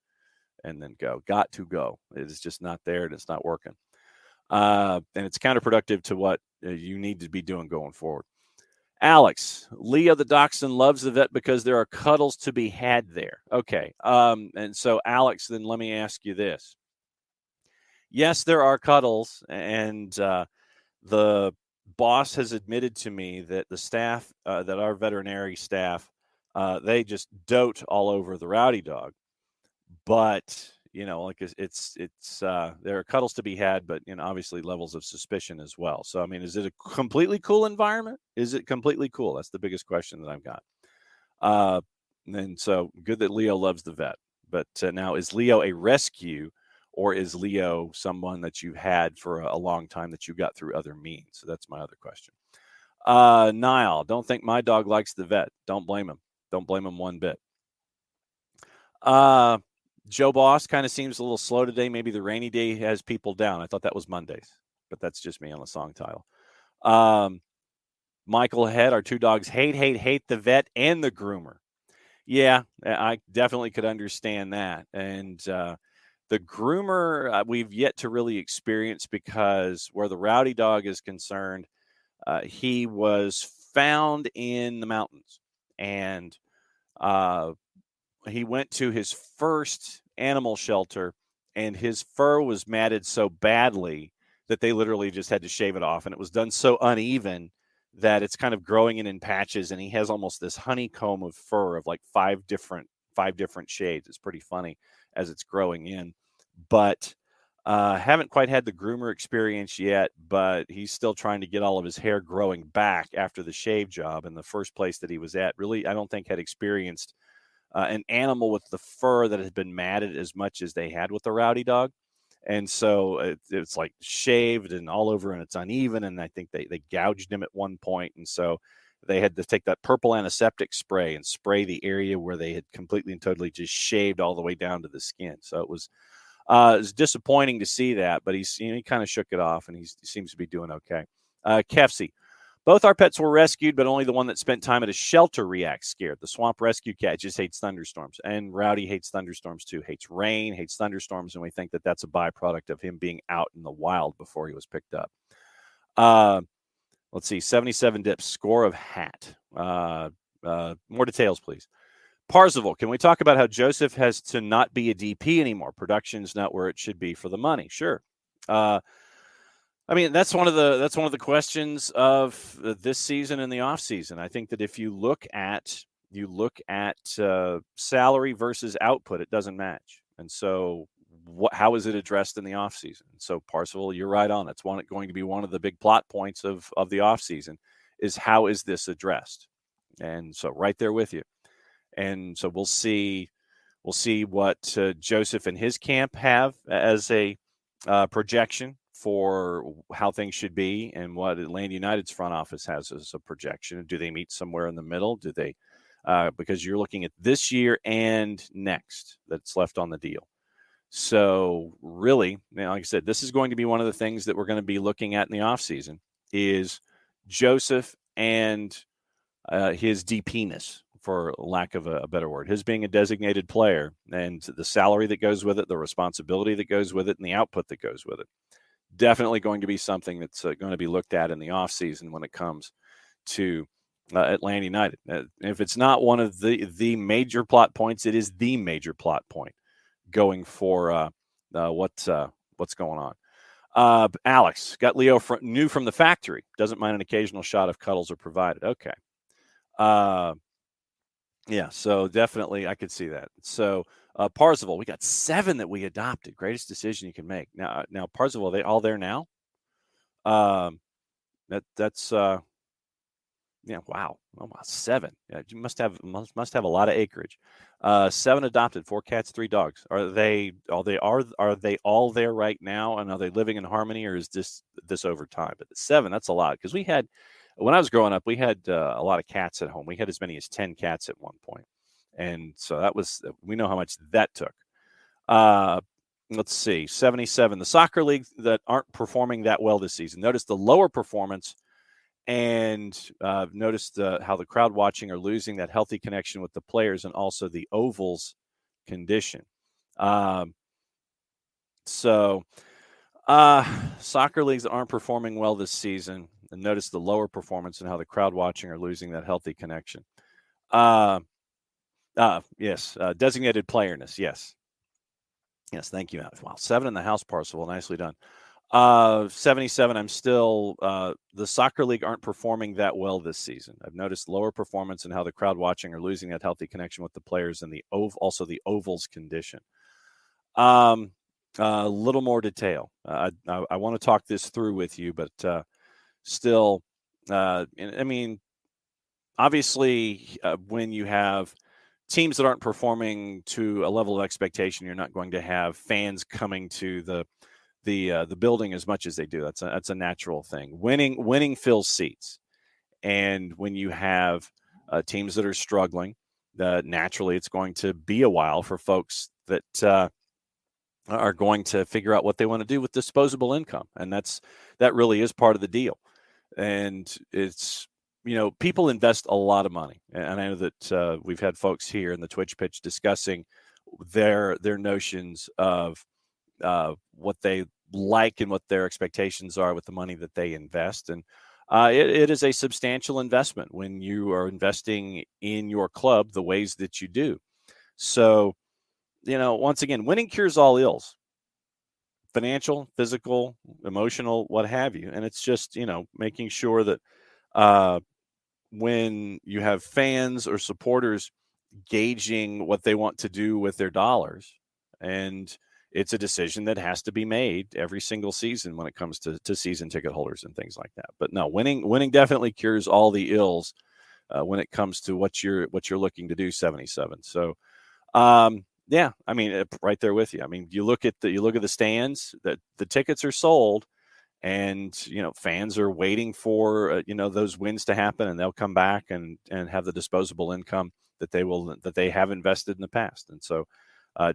Speaker 1: and then go. Got to go. It is just not there, and it's not working. And it's counterproductive to what you need to be doing going forward. Alex, Leo the Dachshund loves the vet because there are cuddles to be had there. Okay. And so, Alex, then let me ask you this. Yes, there are cuddles, and the boss has admitted to me that the staff, that our veterinary staff, they just dote all over the rowdy dog. But like it's there are cuddles to be had, but obviously levels of suspicion as well. So I mean, is it a completely cool environment? Is it completely cool? That's the biggest question that I've got. And so good that Leo loves the vet. But now, is Leo a rescue, or is Leo someone that you had for a long time that you got through other means? So that's my other question. Niall, don't think my dog likes the vet. Don't blame him. Don't blame him one bit. Joe Boss kind of seems a little slow today. Maybe the rainy day has people down. I thought that was Mondays, but that's just me on the song title. Michael Head, our 2 dogs hate the vet and the groomer. Yeah, I definitely could understand that. And the groomer, we've yet to really experience, because where the rowdy dog is concerned, he was found in the mountains, and he went to his first animal shelter, and his fur was matted so badly that they literally just had to shave it off. And it was done so uneven that it's kind of growing in patches, and he has almost this honeycomb of fur of like five different shades. It's pretty funny as it's growing in. But haven't quite had the groomer experience yet, but he's still trying to get all of his hair growing back after the shave job. And the first place that he was at, really, I don't think had experienced an animal with the fur that had been matted as much as they had with the rowdy dog. And so it's like shaved and all over, and it's uneven. And I think they gouged him at one point. And so they had to take that purple antiseptic spray and spray the area where they had completely and totally just shaved all the way down to the skin. So it was disappointing to see that, but he kind of shook it off, and he seems to be doing okay. Kefsey, both our pets were rescued, but only the one that spent time at a shelter reacts scared. The swamp rescue cat just hates thunderstorms, and Rowdy hates thunderstorms too. Hates rain, hates thunderstorms, and we think that that's a byproduct of him being out in the wild before he was picked up. Let's see, 77 dips, score of hat. More details, please. Parzival, can we talk about how Joseph has to not be a DP anymore? Production's not where it should be for the money. Sure. I mean, that's one of the questions of this season and the off season. I think that if you look at salary versus output, it doesn't match. And so how is it addressed in the off season? So Parzival, you're right on. It's going to be one of the big plot points of the off season, is how is this addressed? And so right there with you. And so we'll see what Joseph and his camp have as a projection for how things should be, and what Atlanta United's front office has as a projection. Do they meet somewhere in the middle? Do they? Because you're looking at this year and next that's left on the deal. So really, like I said, this is going to be one of the things that we're going to be looking at in the offseason, is Joseph and his DP-ness, for lack of a better word, his being a designated player, and the salary that goes with it, the responsibility that goes with it, and the output that goes with it. Definitely going to be something that's going to be looked at in the offseason when it comes to Atlanta United. If it's not one of the major plot points, it is the major plot point going for what's going on. Alex, got Leo new from the factory. Doesn't mind an occasional shot if cuddles are provided. Okay. Yeah, so definitely I could see that. So Parzival, we got 7 that we adopted. Greatest decision you can make. Now Parzival, are they all there now? Um, that's Yeah, wow. Oh, wow, 7. Yeah, you must have a lot of acreage. 7 adopted, 4 cats, 3 dogs. Are they all there right now, and are they living in harmony, or is this over time? But 7, that's a lot, because when I was growing up, we had a lot of cats at home. We had as many as 10 cats at one point, and so we know how much that took. Uh, let's see, 77. The soccer leagues that aren't performing that well this season. Notice the lower performance and noticed how the crowd watching are losing that healthy connection with the players and also the oval's condition. Um, so, soccer leagues that aren't performing well this season, and notice the lower performance and how the crowd watching are losing that healthy connection. Uh, yes, designated playerness. Yes. Yes, thank you. Wow, 7 in the house, Parcel. Nicely done. 77. I'm still the soccer league aren't performing that well this season. I've noticed lower performance and how the crowd watching are losing that healthy connection with the players and also the oval's condition. A little more detail. I want to talk this through with you, but still, I mean, obviously, when you have teams that aren't performing to a level of expectation, you're not going to have fans coming to the building as much as they do. That's a natural thing. Winning fills seats, and when you have teams that are struggling, naturally it's going to be a while for folks that are going to figure out what they want to do with disposable income, and that really is part of the deal. And it's people invest a lot of money, and I know that we've had folks here in the Twitch pitch discussing their notions of what they like and what their expectations are with the money that they invest. And it is a substantial investment when you are investing in your club the ways that you do. So, once again, winning cures all ills, financial, physical, emotional, what have you. And it's just, making sure that uh, when you have fans or supporters gauging what they want to do with their dollars, and it's a decision that has to be made every single season when it comes to season ticket holders and things like that. But no, winning definitely cures all the ills when it comes to what you're looking to do. 77. So yeah, I mean, right there with you. I mean, you look at the stands, that the tickets are sold, and fans are waiting for those wins to happen, and they'll come back and have the disposable income that they have invested in the past. And so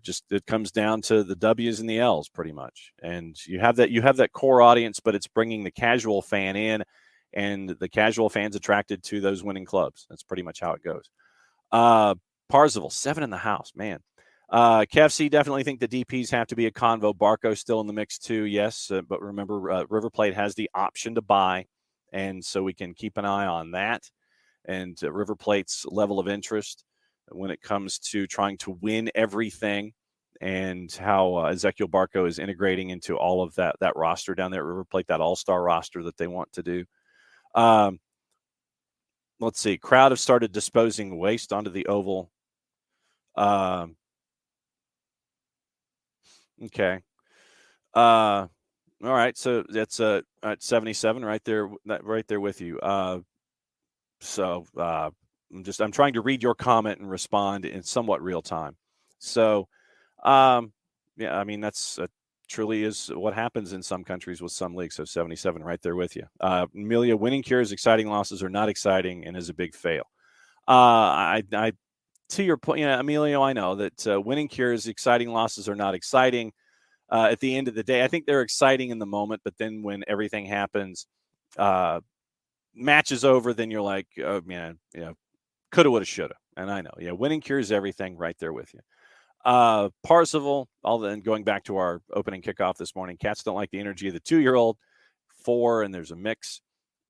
Speaker 1: just it comes down to the W's and the L's pretty much. And you have that core audience, but it's bringing the casual fan in, and the casual fans attracted to those winning clubs. That's pretty much how it goes. Parzival, 7 in the house, man. KFC definitely think the DPs have to be a convo. Barco still in the mix too, yes. But remember, River Plate has the option to buy, and so we can keep an eye on that. And River Plate's level of interest when it comes to trying to win everything, and how Ezequiel Barco is integrating into all of that roster down there at River Plate, that all-star roster that they want to do. Let's see. Crowd have started disposing waste onto the oval. Okay. All right. So that's at 77 right there, right there with you. So I'm trying to read your comment and respond in somewhat real time. So, yeah, I mean, that's truly is what happens in some countries with some leagues. So 77 right there with you. Amelia, winning cures, exciting losses are not exciting and is a big fail. I to your point, Emilio, I know that winning cures, exciting losses are not exciting. At the end of the day, I think they're exciting in the moment, but then when everything happens, match is over, then you're like, oh man, coulda, woulda, shoulda. And I know, winning cures everything. Right there with you. Parzival, going back to our opening kickoff this morning, cats don't like the energy of the 2-year-old. 4, and there's a mix.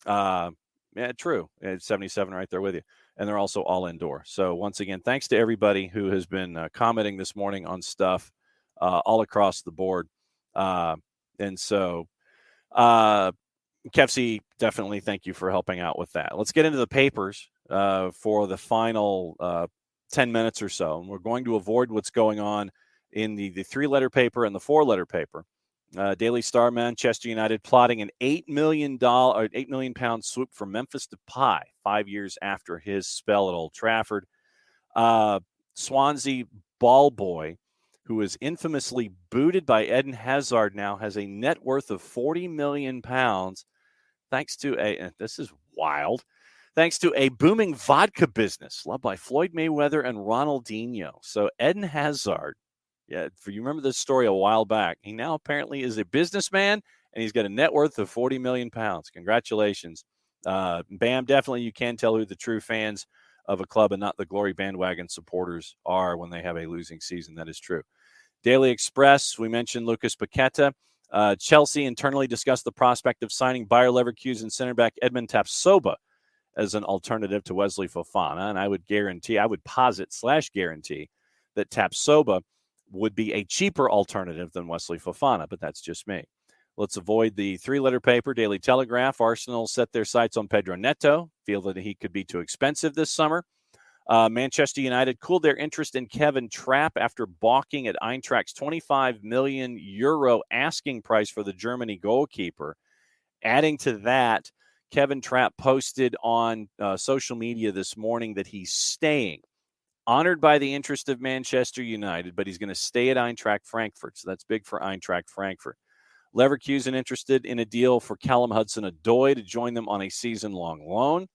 Speaker 1: Yeah, true. It's 77 right there with you. And they're also all indoor. So once again, thanks to everybody who has been commenting this morning on stuff all across the board. And so, Kefsey, definitely thank you for helping out with that. Let's get into the papers for the final 10 minutes or so. And we're going to avoid what's going on in the 3-letter paper and the 4-letter paper. Daily Star, Manchester United plotting an $8 million swoop from Memphis Depay 5 years after his spell at Old Trafford. Swansea ball boy, who is infamously booted by Eden Hazard, now has a net worth of £40 million thanks to this is wild, thanks to a booming vodka business led by Floyd Mayweather and Ronaldinho. So Eden Hazard, if you remember this story a while back, he now apparently is a businessman, and he's got a net worth of £40 million. Congratulations. Bam, definitely you can tell who the true fans of a club and not the glory bandwagon supporters are when they have a losing season. That is true. Daily Express, we mentioned Lucas Paqueta. Chelsea internally discussed the prospect of signing Bayer Leverkusen center back Edmund Tapsoba as an alternative to Wesley Fofana, and I would posit/guarantee that Tapsoba would be a cheaper alternative than Wesley Fofana, but that's just me. Let's avoid the 3-letter paper. Daily Telegraph, Arsenal set their sights on Pedro Neto, feel that he could be too expensive this summer. Manchester United cooled their interest in Kevin Trapp after balking at Eintracht's €25 million asking price for the Germany goalkeeper. Adding to that, Kevin Trapp posted on social media this morning that he's staying. Honored by the interest of Manchester United, but he's going to stay at Eintracht Frankfurt. So that's big for Eintracht Frankfurt. Leverkusen interested in a deal for Callum Hudson-Odoi to join them on a season-long loan.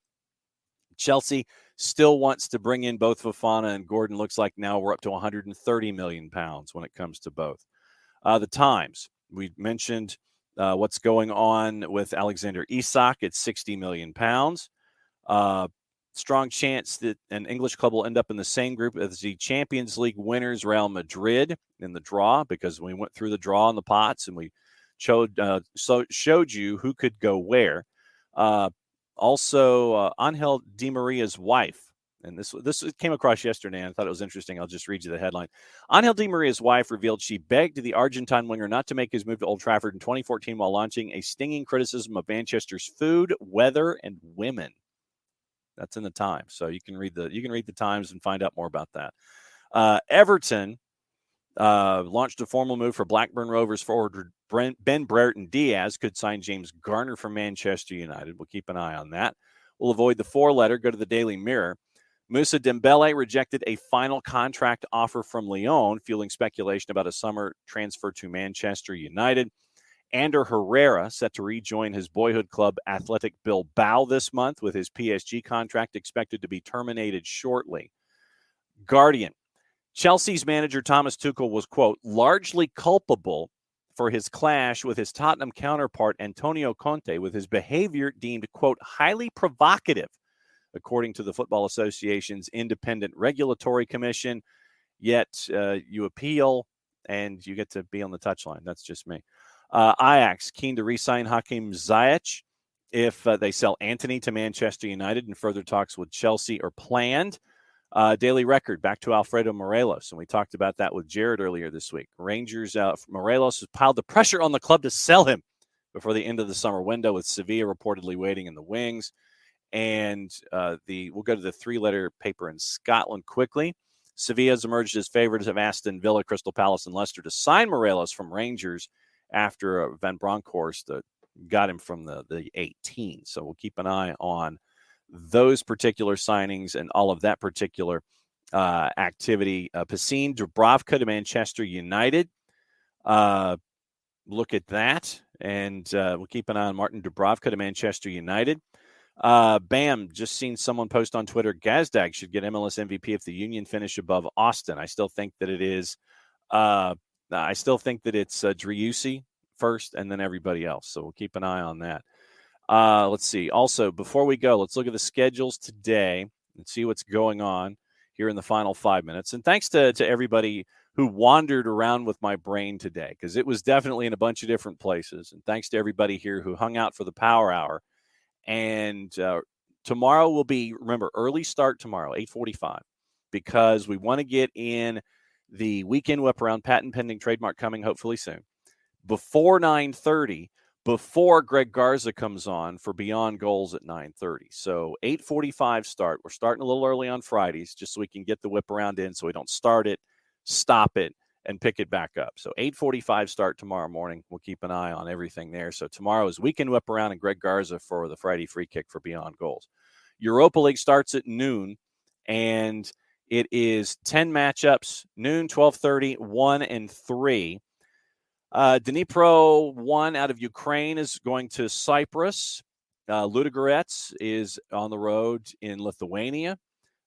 Speaker 1: Chelsea still wants to bring in both Fofana and Gordon. Looks like now we're up to £130 million when it comes to both. The Times, we mentioned what's going on with Alexander Isak at £60 million. Strong chance that an English club will end up in the same group as the Champions League winners, Real Madrid, in the draw, because we went through the draw in the pots and we showed you who could go where. Also, Angel Di Maria's wife, and this came across yesterday, and I thought it was interesting. I'll just read you the headline. Angel Di Maria's wife revealed she begged the Argentine winger not to make his move to Old Trafford in 2014 while launching a stinging criticism of Manchester's food, weather, and women. That's in the Times, so you can read the Times and find out more about that. Everton launched a formal move for Blackburn Rovers forward Ben Brereton Diaz, could sign James Garner from Manchester United. We'll keep an eye on that. We'll avoid the 4-letter, go to the Daily Mirror. Moussa Dembele rejected a final contract offer from Lyon, fueling speculation about a summer transfer to Manchester United. Ander Herrera set to rejoin his boyhood club Athletic Bilbao this month, with his PSG contract expected to be terminated shortly. Guardian. Chelsea's manager Thomas Tuchel was, quote, largely culpable for his clash with his Tottenham counterpart Antonio Conte, with his behavior deemed, quote, highly provocative, according to the Football Association's independent regulatory commission. Yet you appeal and you get to be on the touchline. That's just me. Ajax keen to re-sign Hakim Ziyech if they sell Antony to Manchester United, and further talks with Chelsea are planned. Daily Record, back to Alfredo Morelos, and we talked about that with Jared earlier this week. Rangers, Morelos has piled the pressure on the club to sell him before the end of the summer window, with Sevilla reportedly waiting in the wings. And we'll go to the 3-letter paper in Scotland quickly. Sevilla has emerged as favorites of Aston Villa, Crystal Palace, and Leicester to sign Morelos from Rangers after Van Bronckhorst got him from the 18. So we'll keep an eye on those particular signings and all of that particular activity. Pacine Dubravka to Manchester United. Look at that. And we'll keep an eye on Martin Dubravka to Manchester United. Bam, just seen someone post on Twitter, Gazdag should get MLS MVP if the Union finish above Austin. I still think that it is Driussi first and then everybody else. So we'll keep an eye on that. Let's see. Also, before we go, let's look at the schedules today and see what's going on here in the final 5 minutes. And thanks to everybody who wandered around with my brain today, because it was definitely in a bunch of different places. And thanks to everybody here who hung out for the Power Hour. And tomorrow will be, remember, early start tomorrow, 8:45, because we want to get in the weekend whip around, patent pending, trademark coming hopefully soon. Before 9:30, before Greg Garza comes on for Beyond Goals at 9:30. So 8:45 start. We're starting a little early on Fridays just so we can get the whip around in so we don't start it, stop it, and pick it back up. So 8:45 start tomorrow morning. We'll keep an eye on everything there. So tomorrow is Weekend Whip Around and Greg Garza for the Friday free kick for Beyond Goals. Europa League starts at noon, and it is 10 matchups, noon, 12:30, 1 and 3. Dnipro, 1 out of Ukraine, is going to Cyprus. Ludogorets is on the road in Lithuania.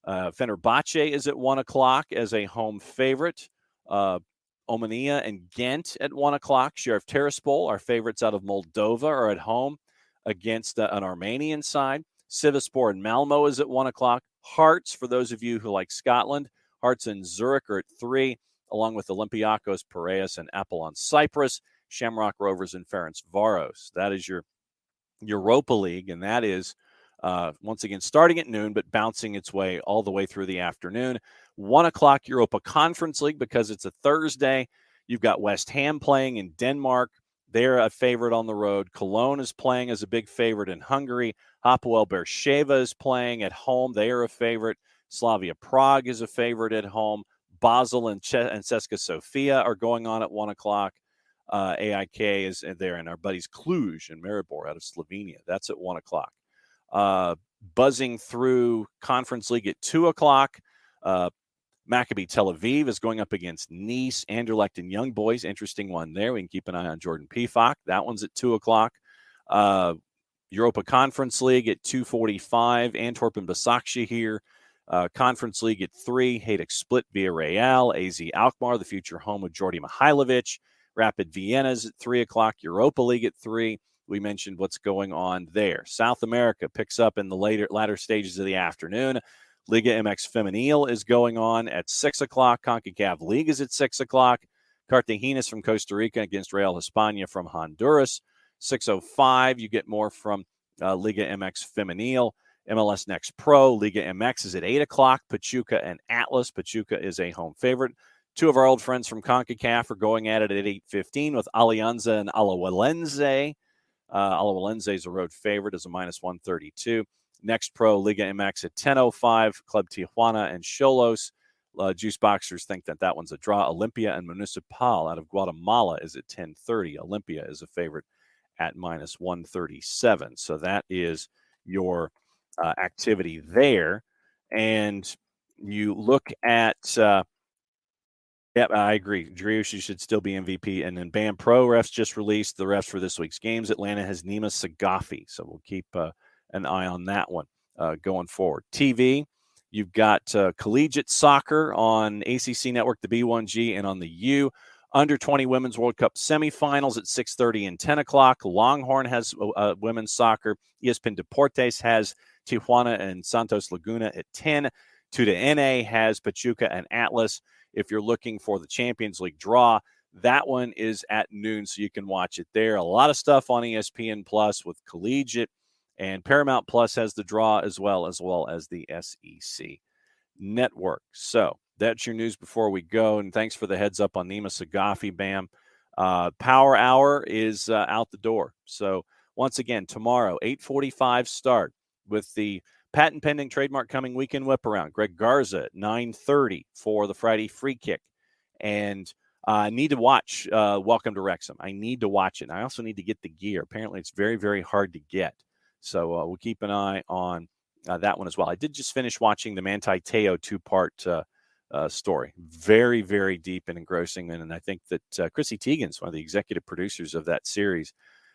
Speaker 1: Fenerbahce is at 1 o'clock as a home favorite. Omonia and Ghent at 1 o'clock. Sheriff Tiraspol, our favorites out of Moldova, are at home against an Armenian side. Sivasspor and Malmo is at 1 o'clock. Hearts, for those of you who like Scotland, Hearts and Zurich are at 3, along with Olympiacos, Piraeus, and Apollon Cyprus, Shamrock Rovers, and Ferencvaros. That is your Europa League, and that is, once again, starting at noon, but bouncing its way all the way through the afternoon. 1 o'clock Europa Conference League, because it's a Thursday. You've got West Ham playing in Denmark. They're a favorite on the road. Cologne is playing as a big favorite in Hungary. Hapoel Beersheva is playing at home. They are a favorite. Slavia Prague is a favorite at home. Basel and CSKA Sofia are going on at 1 o'clock. AIK is there, and our buddies Cluj and Maribor out of Slovenia. That's at 1 o'clock. Buzzing through Conference League at 2 o'clock. Maccabi Tel Aviv is going up against Nice. Anderlecht and Young Boys, interesting one there. We can keep an eye on Jordan Pifak. That one's at 2 o'clock. Europa Conference League at 2:45. Antwerp and Başakşehir. Conference League at 3. Hajduk Split via Real. AZ Alkmaar, the future home of Jordi Mihailovic. Rapid Vienna's at 3 o'clock. Europa League at 3. We mentioned what's going on there. South America picks up in the latter stages of the afternoon. Liga MX Femenil is going on at 6 o'clock. CONCACAF League is at 6 o'clock. Cartagenas from Costa Rica against Real Hispania from Honduras. 6:05, you get more from Liga MX Femenil. MLS Next Pro, Liga MX is at 8 o'clock. Pachuca and Atlas. Pachuca is a home favorite. Two of our old friends from CONCACAF are going at it at 8:15 with Alianza and Alajuelense. Alajuelense is a road favorite as a -132. Next Pro, Liga MX at 10:05. Club Tijuana and Xolos. Juice Boxers think that one's a draw. Olympia and Municipal out of Guatemala is at 10:30. Olympia is a favorite at -137. So that is your activity there. And you look at I agree. Driussi should still be MVP. And then BAM Pro refs just released the refs for this week's games. Atlanta has Nima Sagafi. So we'll keep an eye on that one going forward. TV, you've got collegiate soccer on ACC Network, the B1G, and on the U. Under-20 Women's World Cup semifinals at 6:30 and 10 o'clock. Longhorn has women's soccer. ESPN Deportes has Tijuana and Santos Laguna at 10. Tuda NA has Pachuca and Atlas. If you're looking for the Champions League draw, that one is at noon, so you can watch it there. A lot of stuff on ESPN Plus with collegiate, and Paramount Plus has the draw as well as the SEC Network. So that's your news before we go, and thanks for the heads up on Nima Sagafi, Bam. Power Hour is out the door. So once again, tomorrow, 8:45 start with the patent pending trademark coming weekend whip around. Greg Garza at 9:30 for the Friday free kick. And I need to watch Welcome to Wrexham. I need to watch it. And I also need to get the gear. Apparently, it's very, very hard to get. So we'll keep an eye on that one as well. I did just finish watching the Manti Te'o 2-part story. Very, very deep and engrossing. And I think that Chrissy Teigen's one of the executive producers of that series.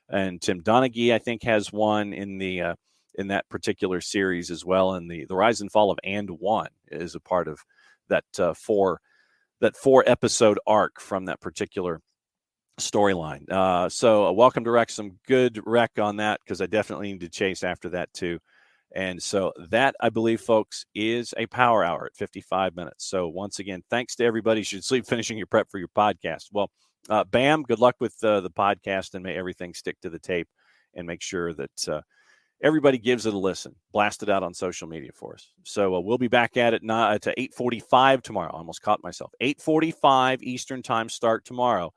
Speaker 1: And Tim Donaghy, I think, has one in the in that particular series as well. And the rise and fall of And One is a part of that four episode arc from that particular storyline. So welcome to Wrexham. Good rec on that, because I definitely need to chase after that too. And so that, I believe, folks, is a power hour at 55 minutes. So once again, thanks to everybody. You should sleep finishing your prep for your podcast. Well, Bam, good luck with the podcast, and may everything stick to the tape, and make sure that everybody gives it a listen. Blast it out on social media for us. So we'll be back at it to 8:45 tomorrow. I almost caught myself. 8:45 Eastern time start tomorrow.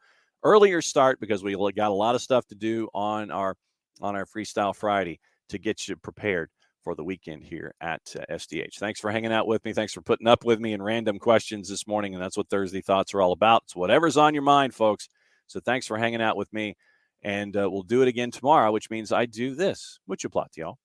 Speaker 1: earlier start because we got a lot of stuff to do on our Freestyle Friday to get you prepared for the weekend here at SDH. Thanks for hanging out with me. Thanks for putting up with me in random questions this morning, and that's what Thursday Thoughts are all about. It's whatever's on your mind, folks. So thanks for hanging out with me, and we'll do it again tomorrow, which means I do this. Mucho plot, y'all.